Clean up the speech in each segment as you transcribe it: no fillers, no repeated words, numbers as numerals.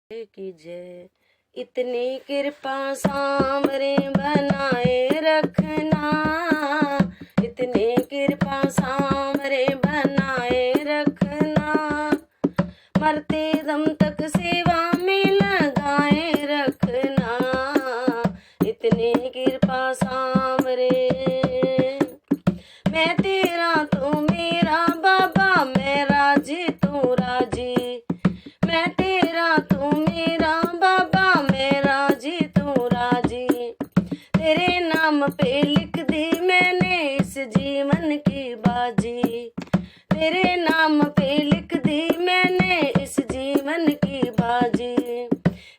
की जय। इतनी कृपा सांवरे बनाए रखना, इतनी कृपा सांवरे बनाए रखना, मरते दम तक सेवा में लगाए रखना, इतनी कृपा सांवरे। मैं तेरा तू मेरा बाबा, मैं राजी तू राजी, मैं तेरा तू मेरा बाबा, मैं राजी तू राजी। तेरे नाम पे लिख दी मैंने इस जीवन की बाजी, तेरे नाम पे लिख दी मैंने इस जीवन की बाजी।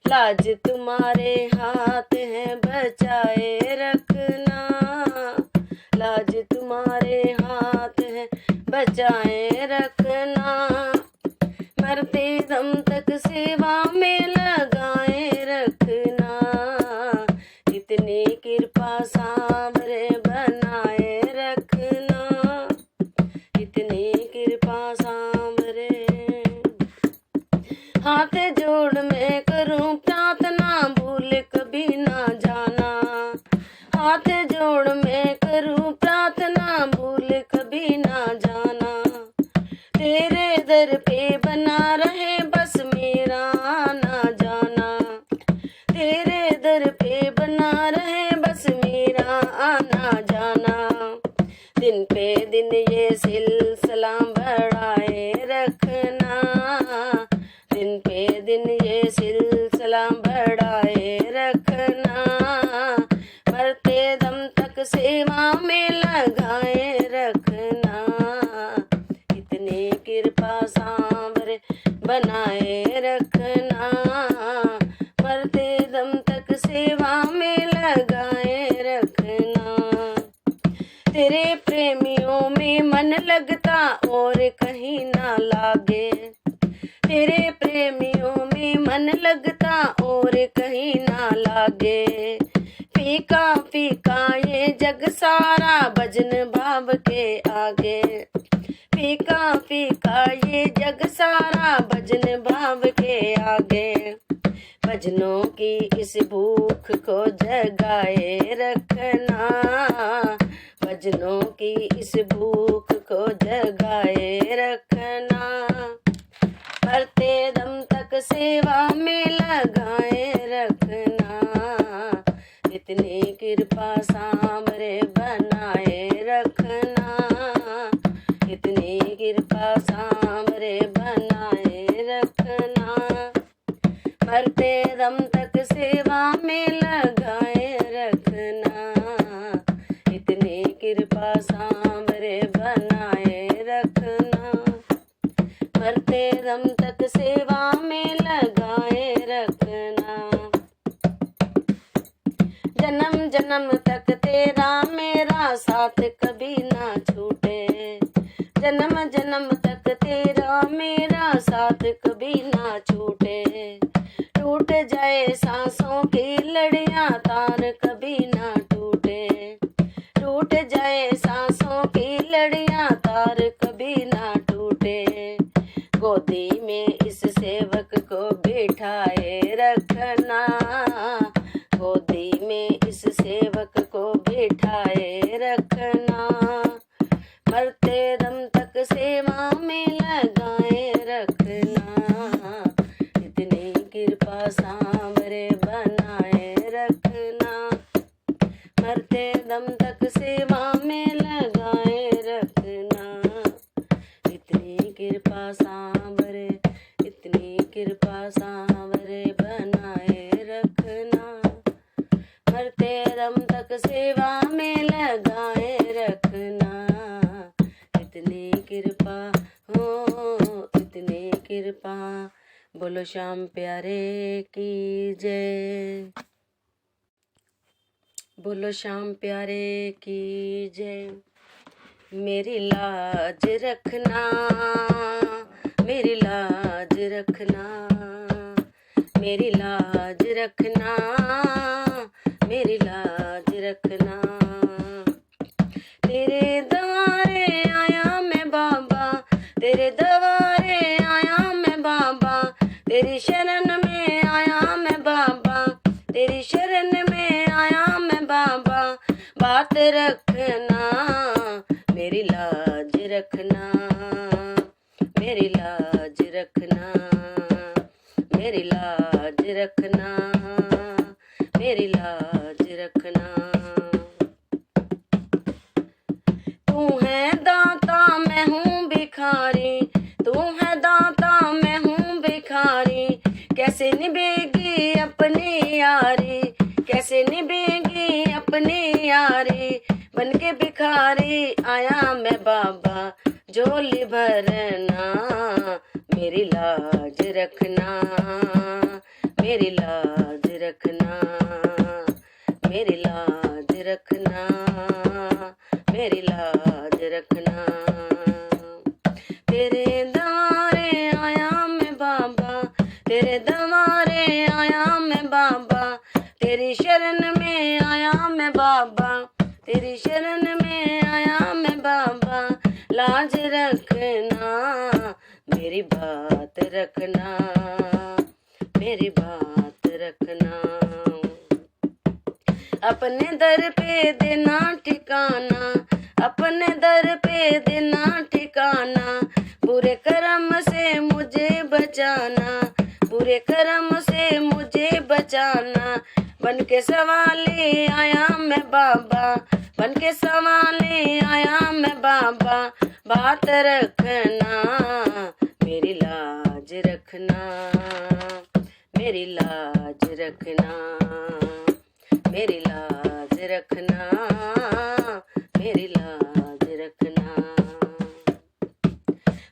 लाज तुम्हारे हाथ है बचाए रखना, लाज तुम्हारे हाथ है बचाए रखना, मरते दम तक सेवा में लगाए रखना, इतनी कृपा सांवरे बनाए रखना, इतनी कृपा सांवरे। हाथ जोड़ मैं करूं प्रार्थना, भूल कभी ना जाना, हाथ जोड़ मैं करूं प्रार्थना, भूल कभी ना जाना। तेरे दर पे बना रहे बस मेरा आना जाना, तेरे दर पे बना रहे बस मेरा आना जाना। दिन पे दिन ये सिलसिला बढ़ाए रखना, दिन पे दिन ये सिलसिला बढ़ाए रखना, मरते दम तक सेवा में लगाए रखना, इतनी कृपा सांवरे बनाए रखना, मरते दम तक सेवा में लगाए रखना। तेरे प्रेमियों में मन लगता और कहीं ना लागे, तेरे प्रेमियों में मन लगता और कहीं ना लागे। फीका फीका ये जग सारा भजन भाव के आगे, फीका फीका ये जग सारा भजन भाव के आगे। भजनों की इस भूख को जगाए रखना, भजनों की इस भूख को जगाए रखना, मरते दम तक सेवा में लगाए रखना, इतनी कृपा सांवरे बनाए रखना, इतनी कृपा सांवरे बनाए रखना, मरते दम तक सेवा में लगाए रखना, इतनी कृपा सांवरे बनाए रखना, मरते दम तक सेवा में लगाए रखना। जन्म जन्म तक तेरा मेरा साथ कभी ना छूटे, जन्म जन्म तक तेरा मेरा साथ कभी ना छूटे। टूट जाए सांसों की लड़ियां तार कभी ना टूटे, टूट जाए सांसों की लड़ियां तार कभी ना टूटे। गोदी में इस सेवक को बिठाए रखना, गोदी में इस सेवक को बिठाए रखना, मरते दम तक सेवा में लगाए रखना, इतनी कृपा सांवरे बनाए रखना, मरते दम तक सेवा में लगाए रखना, इतनी कृपा सांवरे, इतनी कृपा सांवरे बनाए रखना, मरते दम तक सेवा में लगाए रखना, इतनी कृपा हो, इतनी कृपा। बोलो श्याम प्यारे की जय, बोलो श्याम प्यारे की जय। मेरी लाज रखना, मेरी लाज रखना, मेरी लाज रखना, मेरी लाज रखना। तेरे द्वारे आया मैं बाबा, तेरे द्वारे आया मैं बाबा, तेरी शरण में रखना, मेरी लाज रखना, मेरी लाज रखना, मेरी लाज रखना, मेरी लाज रखना। तू है दाता मैं हूँ भिखारी, तू है दाता मैं हूँ भिखारी, कैसे निभेगी अपनी यारी, कैसे निभेगी अपनी यारी, बन के भिखारी आया मैं बाबा झोली भरना, मेरी लाज रखना, मेरी लाज रखना, मेरी लाज रखना, मेरी लाज रखना। तेरे द्वारे आया मैं बाबा, तेरे द्वारे आया मैं बाबा, तेरी शरण में आया मैं बाबा, तेरी शरण में आया मैं बाबा, लाज रखना, मेरी बात रखना, मेरी बात रखना। अपने दर पे देना ठिकाना, अपने दर पे देना ठिकाना, बुरे कर्म से मुझे बचाना, बुरे कर्म से मुझे बचाना, बन के सवाले आया मैं बाबा, बन के सवाले आया मैं बाबा, बात रखना, मेरी लाज रखना, मेरी लाज रखना, मेरी लाज रखना, मेरी लाज रखना।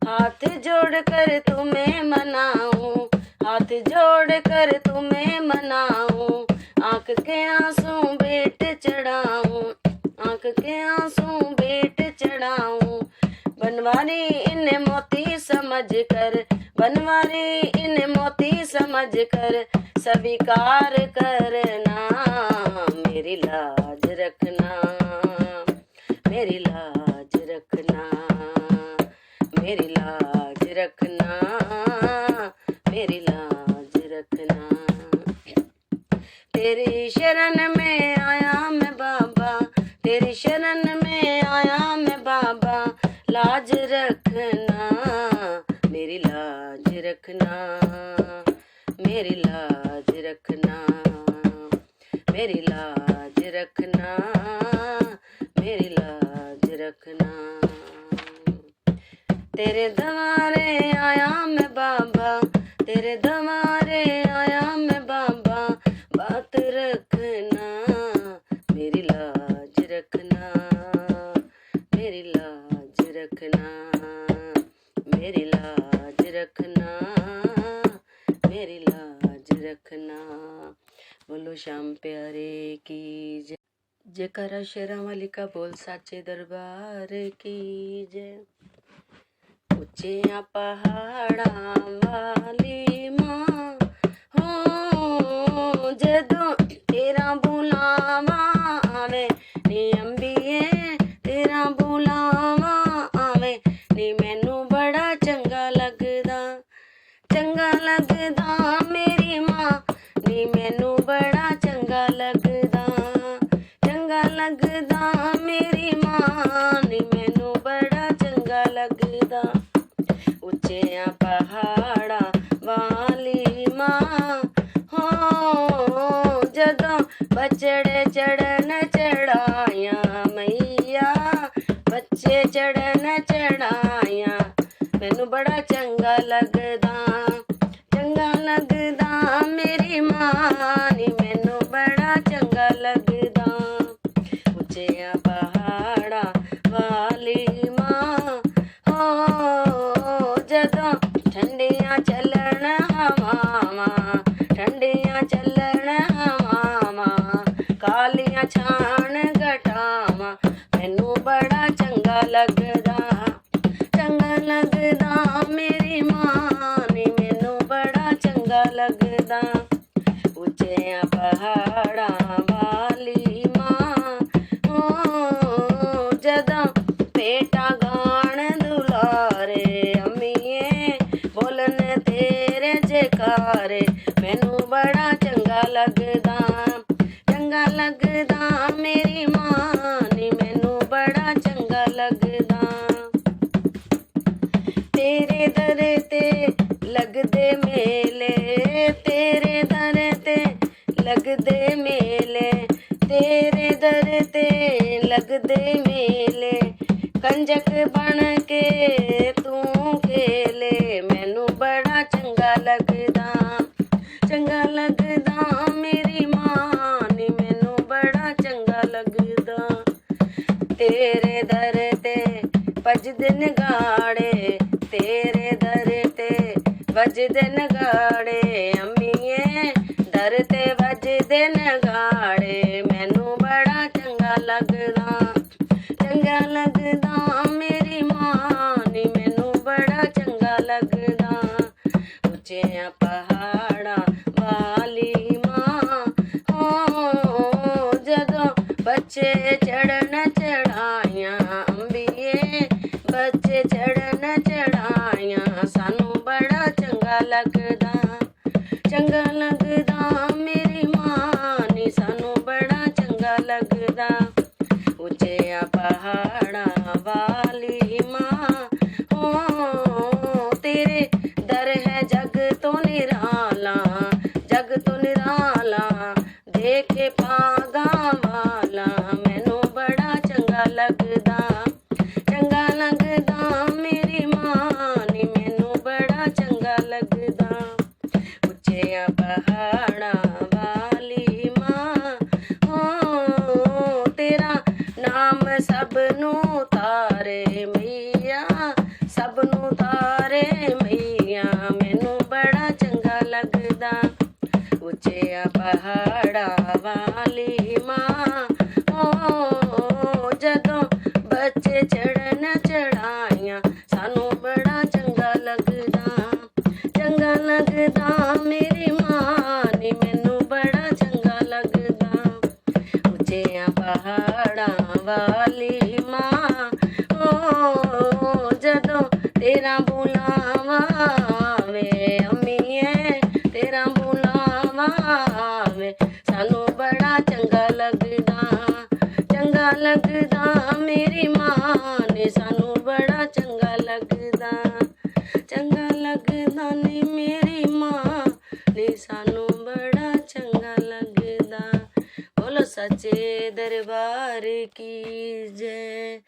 हाथ जोड़ कर तुम्हें मनाऊं, हाथ जोड़ कर तुम्हें मनाऊं, आंख के आंसू भेंट चढ़ाऊं, आंख के आंसू भेंट चढ़ाऊं, बनवारी इन मोती समझ कर, बनवारी इन मोती समझ कर, स्वीकार करना, मेरी लाज रखना, मेरी लाज रखना, मेरी लाज रखना, मेरी लाज रखना। तेरी शरण में आया मैं बाबा, तेरी शरण में आया मैं बाबा, लाज रखना, मेरी लाज रखना, मेरी लाज रखना, मेरी लाज रखना, मेरी लाज रखना। तेरे द्वारे आया मैं बाबा, तेरे द्वारे आया मैं बाबा, बात रखना, मेरी लाज रखना, मेरी लाज रखना, मेरी लाज रखना, मेरी लाज रखना। बोलो श्याम प्यारे की जय। जयकारा शेरां वाली का बोल साचे दरबार की जय। ऊंचिया पहाड़ां वाली मां हो, जदों तेरा बुलावा आवे नी अंबिए, तेरा बुलावा आवे नी, मैनू बड़ा चंगा लगदा, चंगा लगदा मेरी मां नी, मैनू बड़ा चंगा लगदा, चंगा लगदा मेरी मां नी, मैनू बड़ा चंगा लगदा। ऊंचिया पहाड़ा वाली मां हो, जदों बछड़े चढ़न चढ़ाया मैया, बच्चे चढ़न चढ़ाया, मैनू बड़ा चंगा लगदा, चंगा लगदा मेरी मां नी, मैनू बड़ा चंगा लगदा। ऊंचिया पहाड़ा वाली मां हो, जदों ठंडियां चलन हवावां, ठंडियां चलन हवावां, कालियां छान घटावां, मैनू बड़ा चंगा लगदा, चंगा लगदा मेरी मां नी, मैनू बड़ा चंगा लगदा। ऊंचिया पहाड़ा वाली मां हो, जदों बेटा गाण दुलारे अम्मीए, बोलन तेरे जयकारे, मैनू बड़ा चंगा लगदा, चंगा लगदा मेरी मां नी, लगदे मेले तेरे दर ते लगदे मेले कंजक बन के तू खेले मैनू बड़ा चंगा लगदा मेरी मां नी मैनू बड़ा चंगा लगदा तेरे दर ते बजदे नगाड़े तेरे दर ते बजदे नगाड़े अम्मीए दर ते बजदे नगाड़े मैनू बड़ा चंगा लगदा मेरी मां नी मैनू बड़ा चंगा लगदा उच्चियां पहाड़ां वाली मां हो जदों बच्चे चढ़न चढ़ाइयां अंबिए बच्चे चढ़न चढ़ाइयां सानू बड़ा चंगा लगदा मेरी मां नी सानू बड़ा चंगा लगदा उच्चियां पहाड़ां वाली मां हो तेरे दर है जग तो निराला देखे पागा वाला मैनू बड़ा चंगा लगदा मेरी मां नी मैनू बड़ा चंगा लगदा उच्चियां पहाड़ां वाली मां हो तेरा नाम सबनू तारे मैया सबनू तारे मैया मैनू बड़ा चंगा लगदा उच्चियां पहाड़ां वाली मां हो जदों बच्चे चढ़न चढ़ाइयां सानू बड़ा चंगा लगदा मेरी मां नी मैनू बड़ा चंगा लगदा उच्चियां पहाड़ां वाली मां हो जदों तेरा बुलावा वे अम्मीए तेरा बुलावा वे सानू बड़ा चंगा लगदा मेरी मां ने सानू बड़ा चंगा लगदा नी मेरी मां ने सानू बड़ा चंगा लगदा बोलो सच्चे दरबार की जय